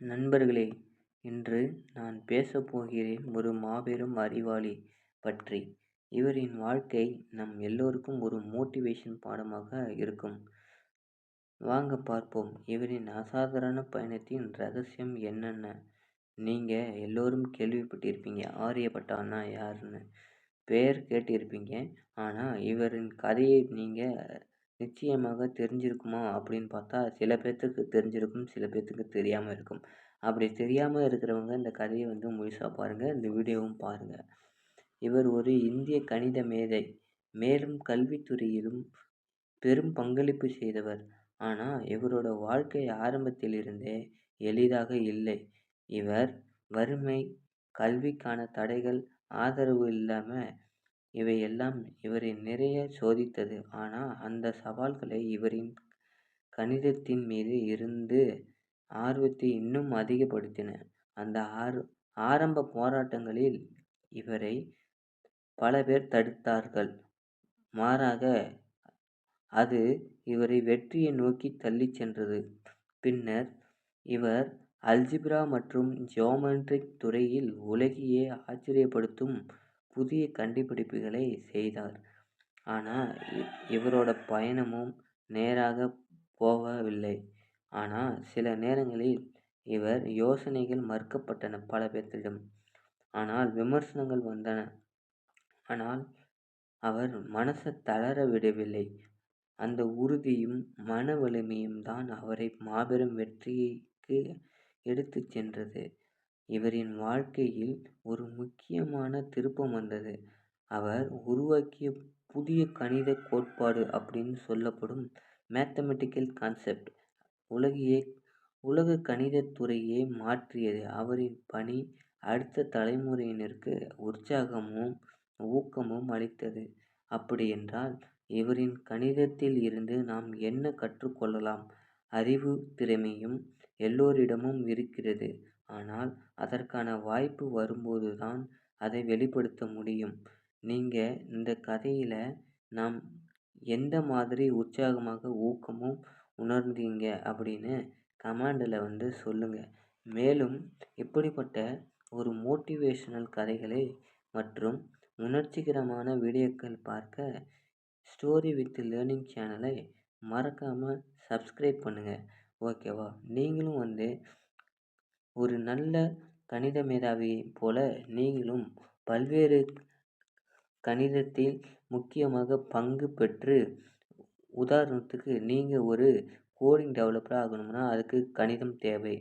நண்பர்களே, இன்று நான் பேசப் போகிறேன் ஒரு மாபெரும் அறிவாளி பற்றி. இவரின் வாழ்க்கை நம் எல்லோருக்கும் ஒரு மோட்டிவேஷன் பாடமாக இருக்கும். வாங்க பார்ப்போம், இவரின் அசாதாரண பயணத்தின் ரகசியம் என்னென்ன. நீங்க எல்லோரும் கேள்விப்பட்டிருப்பீங்க, ஆரியப்பட்டான்னா யாருன்னு. பெயர் கேட்டிருப்பீங்க. ஆனா இவரின் கதையை நீங்க நிச்சயமாக தெரிஞ்சிருக்குமா அப்படின்னு பார்த்தா, சில பேர்த்துக்கு தெரிஞ்சிருக்கும், சில பேர்த்துக்கு தெரியாம இருக்கும். அப்படி தெரியாம இருக்கிறவங்க இந்த கதையை முழுசா பாருங்க. இந்த வீடியோவும் பாருங்க. இவர் ஒரு இந்திய கணித மேதை. மேலும் கல்வித்துறையிலும் பெரும் பங்களிப்பு செய்தவர். ஆனா இவரோட வாழ்க்கை ஆரம்பத்திலிருந்தே எளிதாக இல்லை. இவர் வறுமை, கல்விக்கான தடைகள், ஆதரவு இல்லாம இவையெல்லாம் இவரை நிறைய சோதித்தது. ஆனா அந்த சவால்களை இவரின் கணிதத்தின் மீது இருந்து ஆர்வத்தை இன்னும் அதிகப்படுத்தின. அந்த ஆரம்ப போராட்டங்களில் இவரை பல பேர் தடுத்தார்கள். மாறாக அது இவரை வெற்றியை நோக்கி தள்ளிச் சென்றது. பின்னர் இவர் அல்ஜிப்ரா மற்றும் ஜியோமெட்ரிக் துறையில் உலகையே ஆச்சரியப்படுத்தும் புதிய கண்டுபிடிப்புகளை செய்தார். ஆனா இவரோட பயணமும் நேராக போகவில்லை. ஆனா சில நேரங்களில் இவர் யோசனைகள் மறுக்கப்பட்டன பல பேர்த்திடம். ஆனால் விமர்சனங்கள் வந்தன. ஆனால் அவர் மனசை தளர விடவில்லை. அந்த உறுதியும் மன வலிமையும் தான் அவரை மாபெரும் வெற்றிக்கு எடுத்துச் சென்றது. இவரின் வாழ்க்கையில் ஒரு முக்கியமான திருப்பம் வந்தது. அவர் உருவாக்கிய புதிய கணித கோட்பாடு அப்படின்னு சொல்லப்படும் மேத்தமெட்டிக்கல் கான்செப்ட் உலக கணிதத் துறையை மாற்றியது. அவரின் பணி அடுத்த தலைமுறையினருக்கு உற்சாகமும் ஊக்கமும் அளித்தது. அப்படியென்றால் இவரின் கணிதத்தில் இருந்து நாம் என்ன கற்றுக்கொள்ளலாம்? அறிவு, திறமையும் எல்லோரிடமும் இருக்கிறது. ஆனால் அதற்கான வாய்ப்பு வரும்போதுதான் அதை வெளிப்படுத்த முடியும். நீங்க இந்த கதையில நாம் எந்த மாதிரி உற்சாகமாக ஊக்கமும் உணர்ந்தீங்க அப்படின்னு கமெண்டில் சொல்லுங்க. மேலும் இப்படிப்பட்ட ஒரு மோட்டிவேஷனல் கதைகளை மற்றும் உணர்ச்சிகரமான வீடியோக்கள் பார்க்க ஸ்டோரி வித் லேர்னிங் சேனலை மறக்காம சப்ஸ்கிரைப் பண்ணுங்க. ஓகேவா? நீங்களும் ஒரு நல்ல கணித மேதாவியைப் போல நீங்களும் பல்வேறு கணிதத்தில் முக்கியமாக பங்கு பெற்று, உதாரணத்துக்கு நீங்க ஒரு கோடிங் டெவலப்பர் ஆகணும்னா அதுக்கு கணிதம் தேவை.